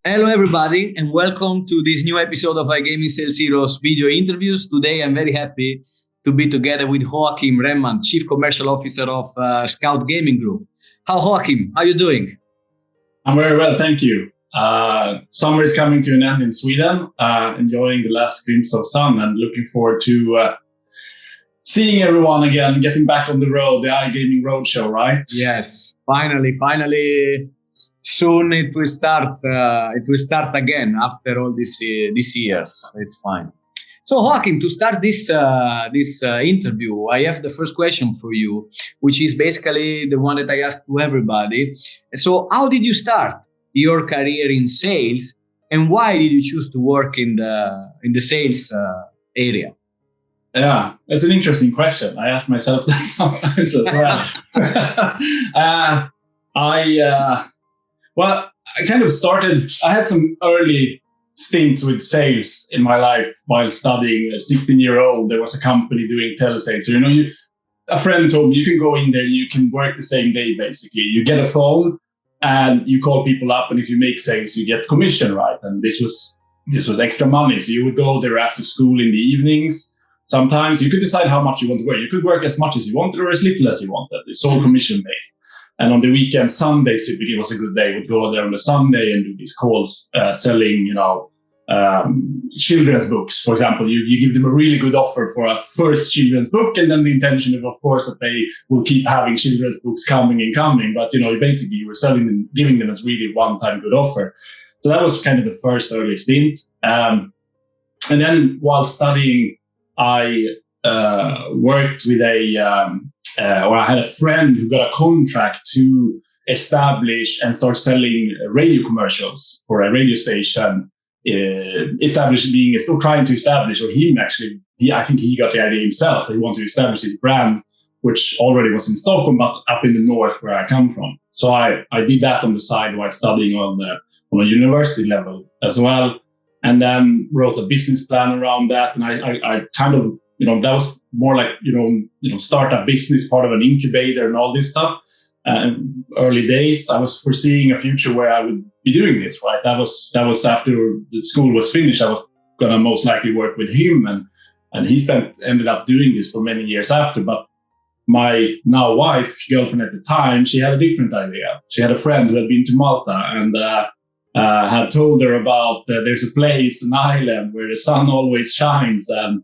Hello, everybody, and welcome to this new episode of iGaming Sales Heroes video interviews. Today, I'm very happy to be together with Joakim Renman, Chief Commercial Officer of Scout Gaming Group. Joakim, how are you doing? I'm very well, thank you. Summer is coming to an end in Sweden, enjoying the last glimpse of sun and looking forward to seeing everyone again, getting back on the road, the iGaming Roadshow, right? Yes, finally. Soon it will start. It will start again after all these years. It's fine. So, Joakim, to start this interview, I have the first question for you, which is basically the one that I ask to everybody. So, how did you start your career in sales, and why did you choose to work in the sales area? Yeah, it's an interesting question. I ask myself that sometimes as well. I kind of started, I had some early stints with sales in my life while studying. A 16-year-old, there was a company doing telesales. So, a friend told me, you can go in there, you can work the same day, basically. You get a phone and you call people up, and if you make sales, you get commission, right? And this was extra money. So you would go there after school in the evenings. Sometimes you could decide how much you want to work. You could work as much as you wanted or as little as you wanted. It's all commission-based. And on the weekend, Sundays typically was a good day. We'd go there on a Sunday and do these calls selling, children's books. For example, you give them a really good offer for a first children's book, and then the intention is, of course, that they will keep having children's books coming. But, basically you were selling them, giving them as really one-time good offer. So that was kind of the first early stint. And then while studying, I worked with I had a friend who got a contract to establish and start selling radio commercials for a radio station, trying to establish, or him actually, I think he got the idea himself that he wanted to establish his brand, which already was in Stockholm, but up in the north where I come from. So I did that on the side while studying on a university level as well, and then wrote a business plan around that. And I kind of, that was more like, start a business, part of an incubator and all this stuff. Early days, I was foreseeing a future where I would be doing this, right? That was after the school was finished. I was going to most likely work with him, and he ended up doing this for many years after. But my now wife, girlfriend at the time, she had a different idea. She had a friend who had been to Malta and had told her about there's a place, an island where the sun always shines, and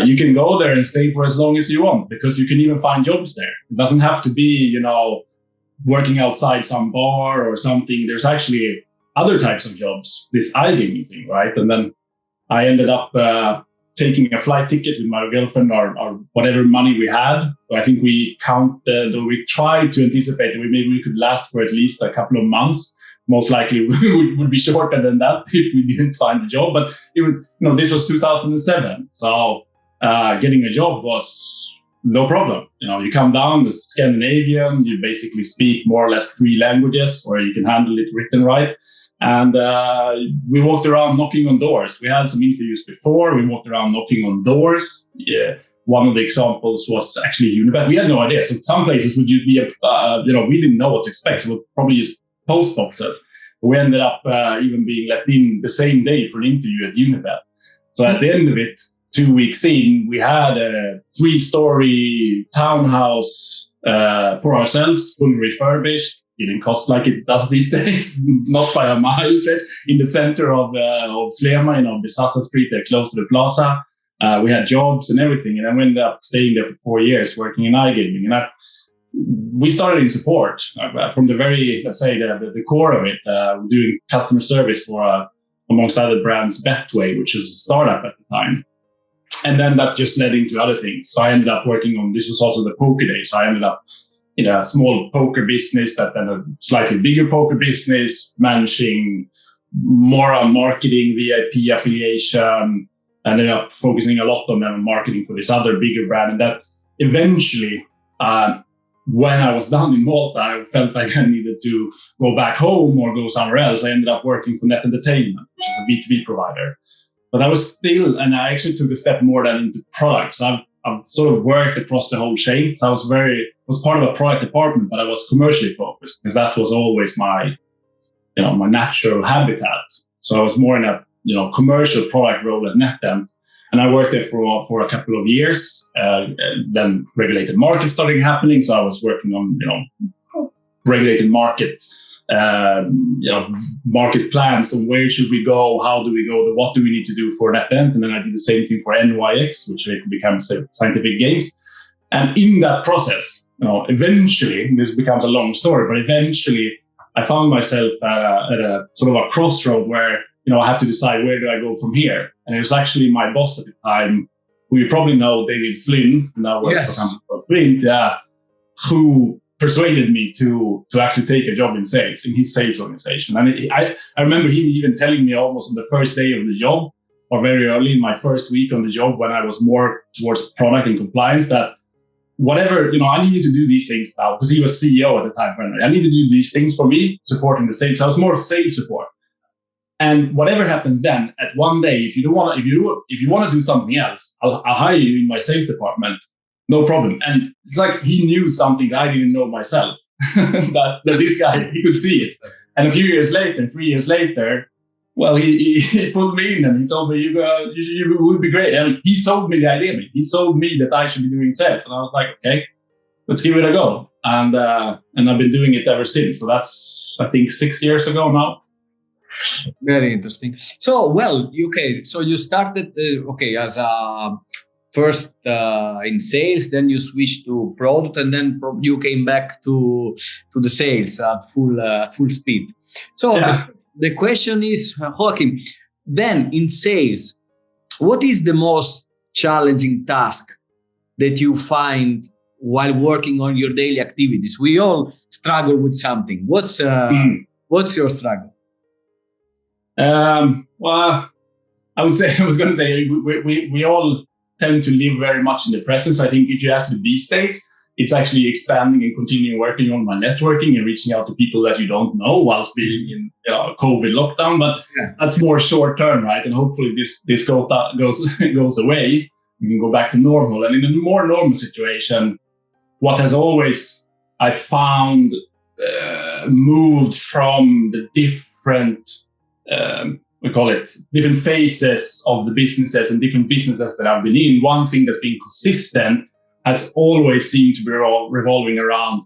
you can go there and stay for as long as you want, because you can even find jobs there. It doesn't have to be, working outside some bar or something. There's actually other types of jobs, this iGaming thing, right? And then I ended up taking a flight ticket with my girlfriend or whatever money we had. I think we tried to anticipate that maybe we could last for at least a couple of months. Most likely would be shorter than that if we didn't find a job. But this was 2007. So getting a job was no problem. You come down, the Scandinavian, you basically speak more or less 3 languages, or you can handle it written right. And we walked around knocking on doors. We had some interviews before. We walked around knocking on doors. Yeah. One of the examples was actually Unibet. We had no idea. So some places would be, we didn't know what to expect. So we'll probably use post boxes. We ended up even being let in the same day for an interview at Unibet. So at the end of it, 2 weeks in, we had a 3-story townhouse for ourselves, fully refurbished. Didn't cost like it does these days, not by a mile, in the center of Slema, Bisassa Street, there close to the plaza. We had jobs and everything, and I ended up staying there for 4 years working in iGaming. And we started in support from the very, let's say, the core of it, doing customer service for, amongst other brands, Betway, which was a startup at the time. And then that just led into other things. So I ended up working on, this was also the poker days. So I ended up in a small poker business, that then a slightly bigger poker business, managing more on marketing, VIP affiliation, and ended up focusing a lot on marketing for this other bigger brand. And that eventually, when I was down in Malta, I felt like I needed to go back home or go somewhere else. I ended up working for NetEnt, which is a B2B provider. But I was still, and I actually took a step more than into products. I've sort of worked across the whole chain. So I was part of a product department, but I was commercially focused because that was always my my natural habitat. So I was more in a commercial product role at NetEnt, and I worked there for a couple of years. Then regulated markets started happening, so I was working on regulated market market plans. And where should we go? How do we go? What do we need to do for NetEnt? And then I did the same thing for NYX, which later became Scientific Games. And in that process, eventually, this becomes a long story, but eventually I found myself at a sort of a crossroad where, I have to decide, where do I go from here? And it was actually my boss at the time, who you probably know, David Flynn, now works for a company called Flint, who persuaded me to actually take a job in sales, in his sales organization. And I remember him even telling me almost on the first day of the job, or very early in my first week on the job, when I was more towards product and compliance, that whatever, I needed to do these things now, because he was CEO at the time. I needed to do these things for me, supporting the sales. So I was more sales support. And whatever happens then, at one day, if you want to do something else, I'll hire you in my sales department, no problem. And it's like he knew something that I didn't know myself, that this guy, he could see it. And 3 years later, well, he pulled me in and he told me, you would be great. And he sold me the idea. He sold me that I should be doing sales. And I was like, okay, let's give it a go. And I've been doing it ever since. So that's, I think, 6 years ago now. Very interesting. So, so you started, as a first in sales, then you switched to product, and then you came back to the sales at full speed. So the question is, Joakim, then in sales, what is the most challenging task that you find while working on your daily activities? We all struggle with something. What's your struggle? Well, I was going to say we all tend to live very much in the present. So I think if you ask me these days, it's actually expanding and continuing working on my networking and reaching out to people that you don't know whilst being in COVID lockdown. But that's more short term, right? And hopefully this goes away. We can go back to normal. And in a more normal situation, what has always, I found, moved from the different different phases of the businesses and different businesses that I've been in. One thing that's been consistent has always seemed to be revolving around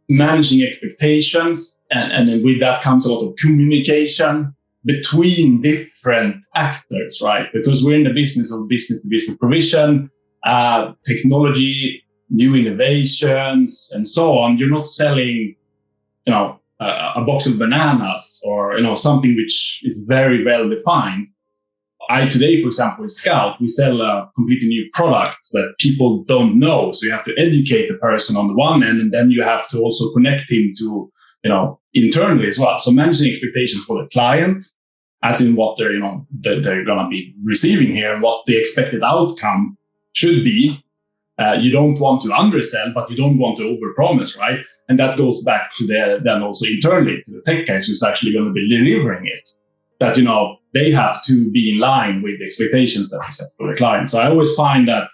managing expectations. And then with that comes a lot of communication between different actors, right? Because we're in the business of business-to-business provision, technology, new innovations, and so on. You're not selling, a box of bananas or something which is very well defined. Today, for example, with Scout, we sell a completely new product that people don't know. So you have to educate the person on the one end, and then you have to also connect him to, internally as well. So managing expectations for the client, as in what they're going to be receiving here and what the expected outcome should be. You don't want to undersell, but you don't want to overpromise, right? And that goes back to then also internally to the tech guys who's actually going to be delivering it. That, they have to be in line with the expectations that we set for the client. So I always find that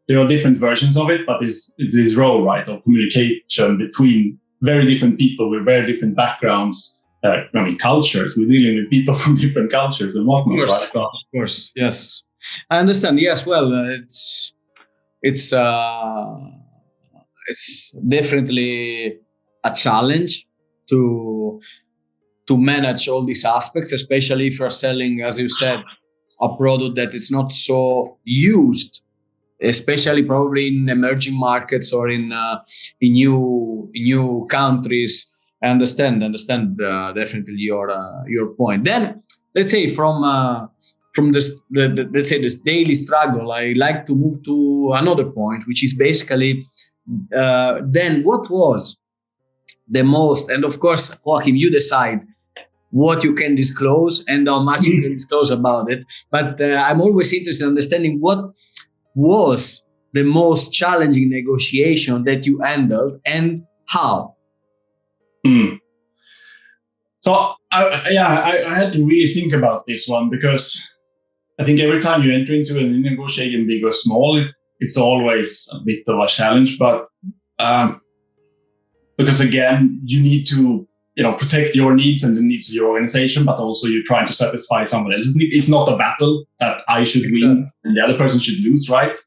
there are different versions of it, but it's this role, right, of communication between very different people with very different backgrounds, cultures. We're dealing with people from different cultures and whatnot, right? So, of course, yes. I understand. Yes, well, it's definitely a challenge to manage all these aspects, especially if you're selling, as you said, a product that is not so used, especially probably in emerging markets or in new countries. I understand definitely your point. Then let's say from this this daily struggle, I like to move to another point, which is basically then what was the most, and of course, Joakim, you decide what you can disclose and how much you can disclose about it. But I'm always interested in understanding what was the most challenging negotiation that you handled and how. So I had to really think about this one, because I think every time you enter into a negotiation, big or small, it's always a bit of a challenge. But because again, you need to protect your needs and the needs of your organization, but also you're trying to satisfy someone else's need. It's not a battle that I should win and the other person should lose, right?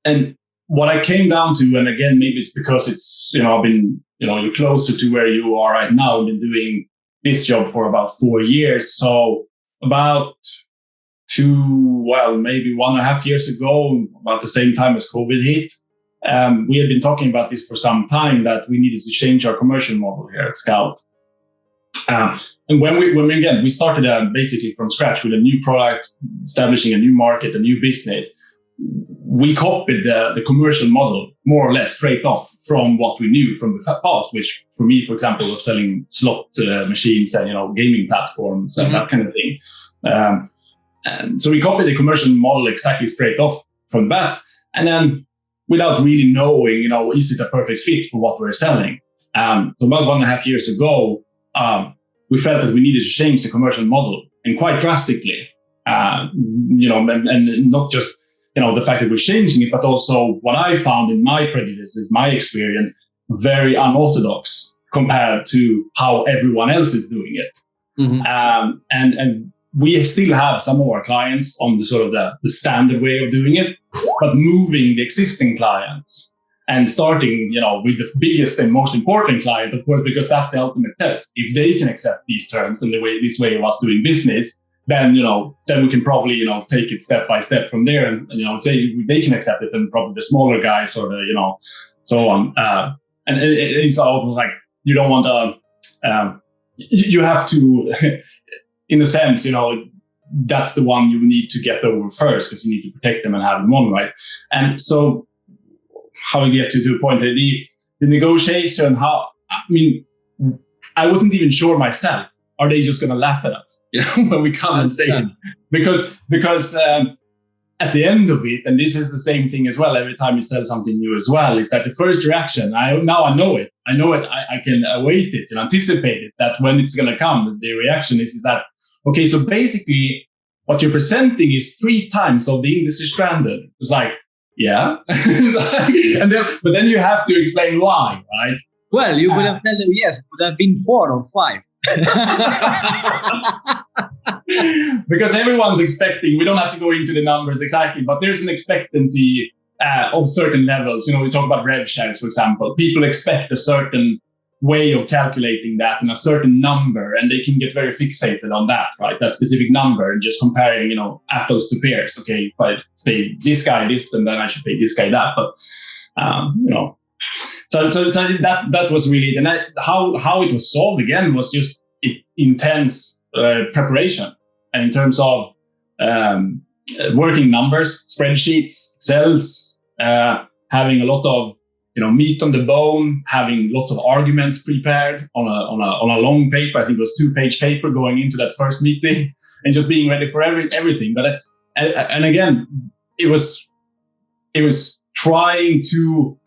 And what I came down to, and again, maybe it's because it's, I've been, you're closer to where you are right now. I've been doing this job for about 4 years. So about maybe 1.5 years ago, about the same time as COVID hit, we had been talking about this for some time, that we needed to change our commercial model here at Scout. And when we started basically from scratch with a new product, establishing a new market, a new business, we copied the commercial model more or less straight off from what we knew from the past, which for me, for example, was selling slot machines and, gaming platforms and that kind of thing. And so we copied the commercial model exactly straight off from the bat. And then without really knowing, is it a perfect fit for what we're selling? So about 1.5 years ago, we felt that we needed to change the commercial model, and quite drastically, and not just, the fact that we're changing it, but also what I found in my prejudices, my experience, very unorthodox compared to how everyone else is doing it. Mm-hmm. And we still have some of our clients on the sort of the standard way of doing it, but moving the existing clients and starting, with the biggest and most important client, of course, because that's the ultimate test. If they can accept these terms and this way of us doing business, then we can probably take it step by step from there, and if they can accept it, then probably the smaller guys or the so on. And it's almost like you don't want to. You have to, in a sense, that's the one you need to get over first, because you need to protect them and have them on, right? And so, how we get to the point that the negotiation, I wasn't even sure myself. Are they just going to laugh at us when we come and say it? Because at the end of it, and this is the same thing as well, every time you sell something new as well, is that the first reaction, I know it. I can await it and anticipate it, that when it's going to come, the reaction is that, okay, so basically what you're presenting is 3 times of the industry standard. It's like, yeah. But then you have to explain why, right? Well, you could have told them, yes, it could have been 4 or 5. Because everyone's expecting, we don't have to go into the numbers exactly, but there's an expectancy of certain levels. We talk about rev shares, for example. People expect a certain way of calculating that and a certain number, and they can get very fixated on that, right? That specific number, and just comparing, apples to pears. Okay, if I pay this guy this, and then I should pay this guy that. But So that was really, and how it was solved again was just intense preparation, and in terms of working numbers, spreadsheets, Excels, having a lot of meat on the bone, having lots of arguments prepared on a long paper. I think it was 2-page paper going into that first meeting, and just being ready for everything. But and again, it was trying to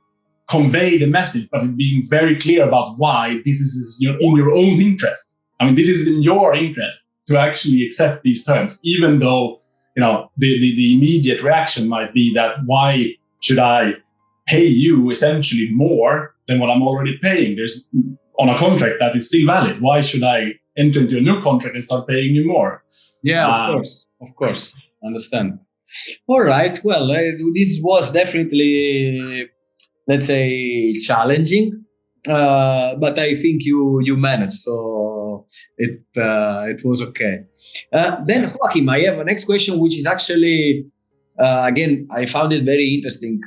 convey the message, but being very clear about why this is in your own interest. This is in your interest to actually accept these terms, even though, the immediate reaction might be that, why should I pay you essentially more than what I'm already paying? There's on a contract that is still valid. Why should I enter into a new contract and start paying you more? Yeah, of course. Understand. All right. Well, this was definitely, let's say, challenging, but I think you managed, so it was okay. Then Joakim, I have a next question, which is actually again, I found it very interesting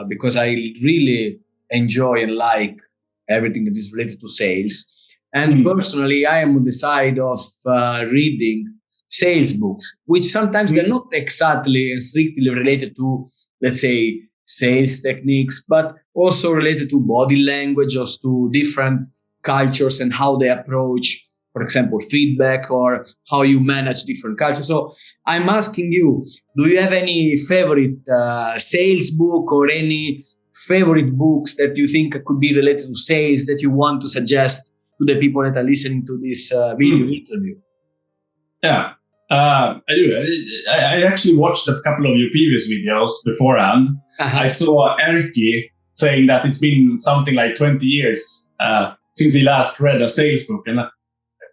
because I really enjoy and like everything that is related to sales. And personally, I am on the side of reading sales books, which sometimes they're not exactly and strictly related to, let's say, sales techniques, but also related to body language or to different cultures and how they approach, for example, feedback, or how you manage different cultures. So I'm asking you, do you have any favorite sales book or any favorite books that you think could be related to sales that you want to suggest to the people that are listening to this video interview? Yeah, I do. I actually watched a couple of your previous videos beforehand. I saw Erkki saying that it's been something like 20 years since he last read a sales book. And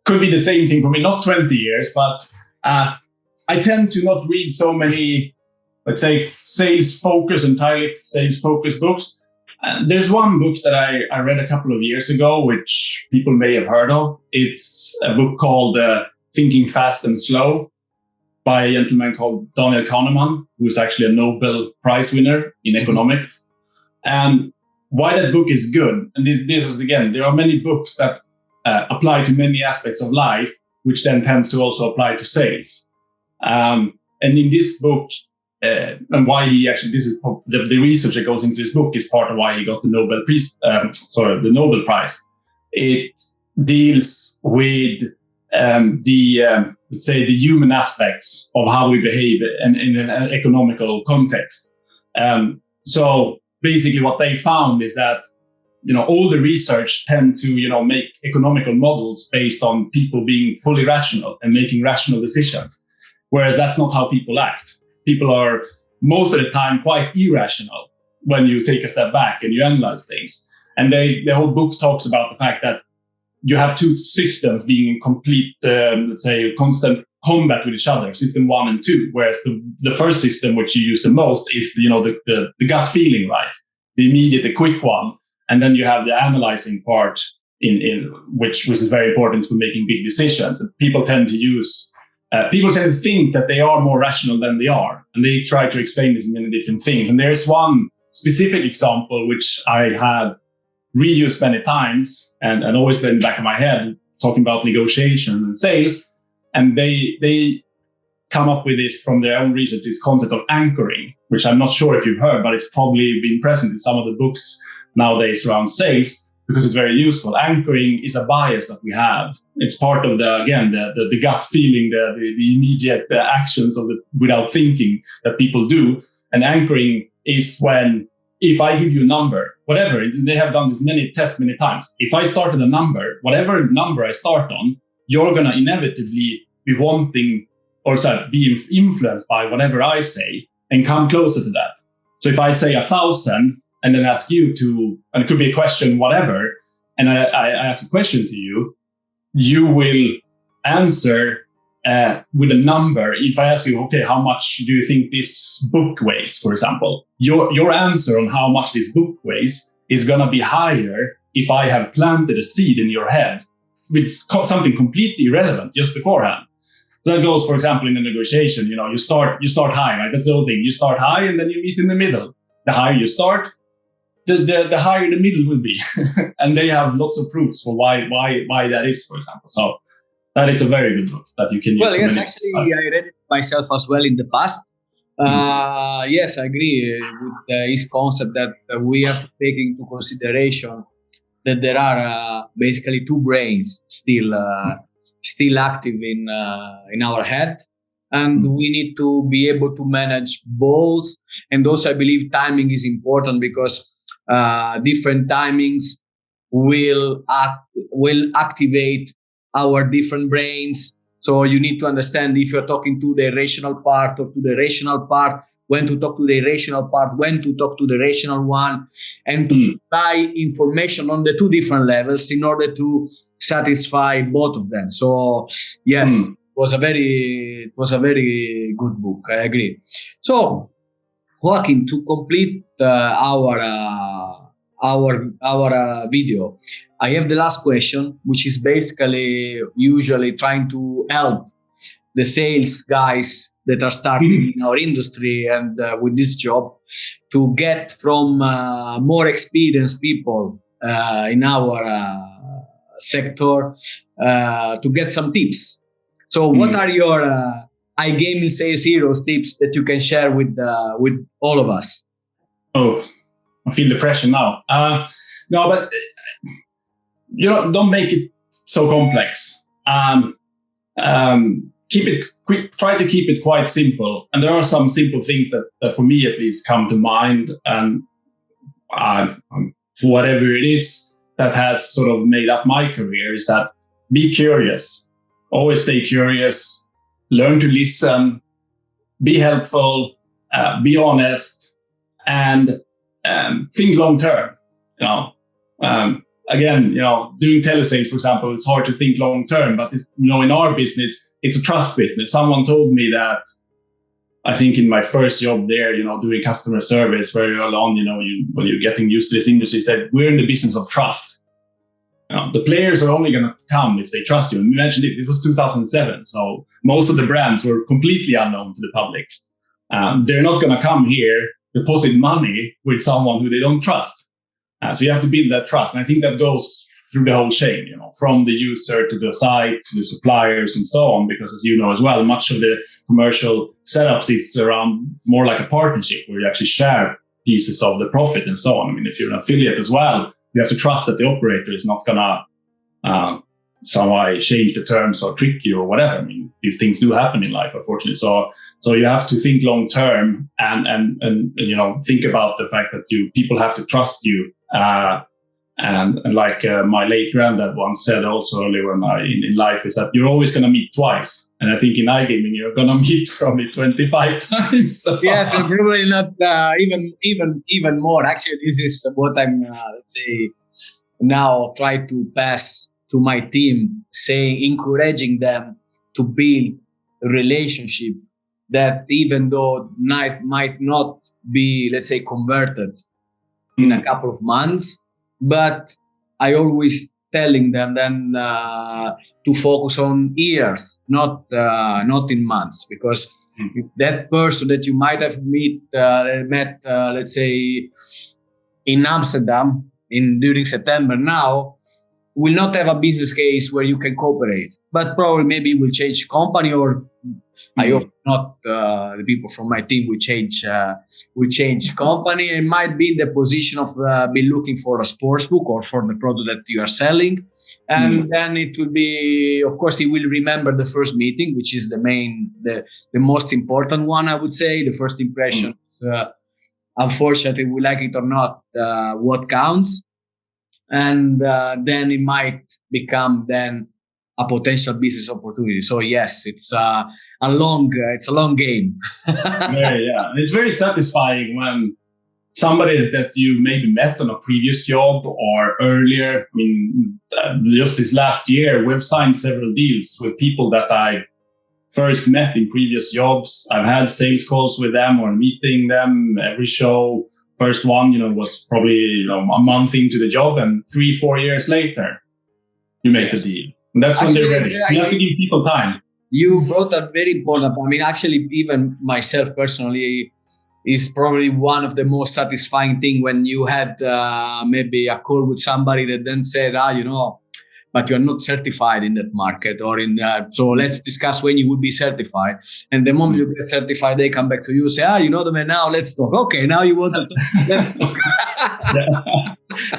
could be the same thing for me, not 20 years, but I tend to not read so many, let's say, entirely sales focused books. There's one book that I read a couple of years ago, which people may have heard of. It's a book called Thinking Fast and Slow by a gentleman called Daniel Kahneman, who is actually a Nobel Prize winner in economics. And why that book is good, and this is, again, there are many books that apply to many aspects of life, which then tends to also apply to sales. And in this book, and why he actually, this is the research that goes into this book is part of why he got the Nobel Prize. It deals with let's say the human aspects of how we behave in an economical context. So basically, what they found is that all the research tend to make economical models based on people being fully rational and making rational decisions, whereas that's not how people act. People are most of the time quite irrational when you take a step back and you analyze things. And the whole book talks about the fact that you have two systems being in complete, let's say, constant combat with each other, system 1 and 2, whereas the first system, which you use the most, is the gut feeling, right? The immediate, the quick one. And then you have the analyzing part in which is very important for making big decisions. And people tend to think that they are more rational than they are, and they try to explain this in many different things. And there's one specific example which I have reused many times and always been in the back of my head, talking about negotiation and sales. And they come up with this from their own research, this concept of anchoring, which I'm not sure if you've heard, but it's probably been present in some of the books nowadays around sales, because it's very useful. Anchoring is a bias that we have. It's part of the gut feeling, the immediate actions without thinking that people do. And anchoring is when, if I give you a number, whatever, they have done this many tests many times. If I start at a number, whatever number I start on, you're going to inevitably be wanting be influenced by whatever I say and come closer to that. So if I say 1,000 and then ask you to, and it could be a question, whatever, and I ask a question to you, you will answer with a number. If I ask you, okay, how much do you think this book weighs, for example, your answer on how much this book weighs is going to be higher if I have planted a seed in your head with something completely irrelevant just beforehand. So that goes, for example, in a negotiation, you start high, right? That's the whole thing. You start high and then you meet in the middle. The higher you start, the higher the middle will be. And they have lots of proofs for why that is, for example. So that is a very good book that you can use. Well, yes, actually, I read it myself as well in the past. Yes, I agree with his concept that we have to take into consideration that there are basically two brains still active in our head, and we need to be able to manage both. And also, I believe timing is important, because different timings will activate our different brains. So you need to understand if you're talking to the rational part or to the rational part, when to talk to the irrational part, when to talk to the rational one, and to supply information on the two different levels in order to satisfy both of them. So yes, it was a very good book. I agree. So Joakim, to complete our video, I have the last question, which is basically usually trying to help the sales guys that are starting in our industry and with this job to get from more experienced people in our sector to get some tips. So what are your iGaming sales heroes tips that you can share with all of us? Oh, I feel the pressure now. No, but don't make it so complex. Keep it quick. Try to keep it quite simple. And there are some simple things that for me at least come to mind. And for whatever it is that has sort of made up my career, is that be curious. Always stay curious. Learn to listen. Be helpful. Be honest. And think long term. again, doing telesales, for example, it's hard to think long term, but it's, in our business, it's a trust business. Someone told me that, I think in my first job there, doing customer service very early on, when you're getting used to this industry, said, we're in the business of trust. The players are only going to come if they trust you. And we mentioned it was 2007. So most of the brands were completely unknown to the public. They're not going to come here, deposit money with someone who they don't trust. So you have to build that trust. And I think that goes through the whole chain, from the user to the site, to the suppliers and so on. Because as you know as well, much of the commercial setups is around more like a partnership where you actually share pieces of the profit and so on. I mean, if you're an affiliate as well, you have to trust that the operator is not going to somehow change the terms or trick you or whatever. I mean, these things do happen in life, unfortunately. So you have to think long term and think about the fact that people have to trust you. And like my late granddad once said also earlier in life is that you're always going to meet twice. And I think in iGaming, you're going to meet probably 25 times. So. Yes, and probably not even more. Actually, this is what I'm, let's say, now try to pass to my team, encouraging them to build a relationship that even though might not be, let's say, converted in a couple of months, but I always telling them then to focus on years, not in months, because that person that you might have met, let's say, in Amsterdam during September now, will not have a business case where you can cooperate, but probably maybe will change company, or I hope not. The people from my team will change company, and might be in the position of be looking for a sports book or for the product that you are selling, and then it will be, of course, he will remember the first meeting, which is the most important one, I would say. The first impression, unfortunately, we like it or not, what counts. And then it might become then a potential business opportunity. So yes, it's a long game. Yeah. It's very satisfying when somebody that you maybe met on a previous job or earlier. I mean, just this last year, we've signed several deals with people that I first met in previous jobs. I've had sales calls with them or meeting them every show. First one, was probably a month into the job, and 3-4 years later, you make the deal. And that's when they're ready. You have to give people time. You brought a very important point. I mean, actually, even myself personally, is probably one of the most satisfying thing when you had maybe a call with somebody that then said, but you're not certified in that market, or so let's discuss when you will be certified. And the moment you get certified, they come back to you, say, the man, now let's talk. Okay, now you want to talk. Let's talk.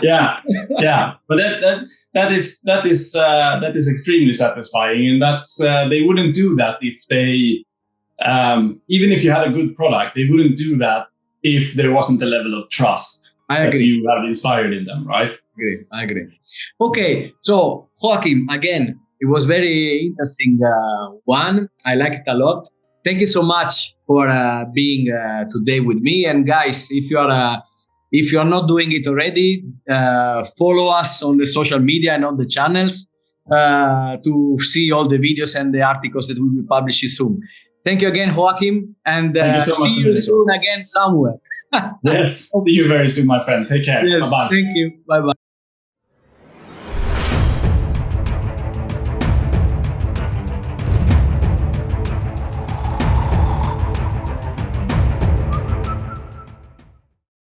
Yeah. But that is extremely satisfying, and that's they wouldn't do that if they even if you had a good product, they wouldn't do that if there wasn't a level of trust. I agree. That you have inspired in them, right? I agree. Okay, so Joakim, again, it was very interesting one. I like it a lot. Thank you so much for being today with me. And guys, if you are not doing it already, follow us on the social media and on the channels to see all the videos and the articles that we will publish soon. Thank you again, Joakim, and see you soon again somewhere. Yes, see you very soon, my friend. Take care. Yes, Bye-bye. Thank you. Bye-bye.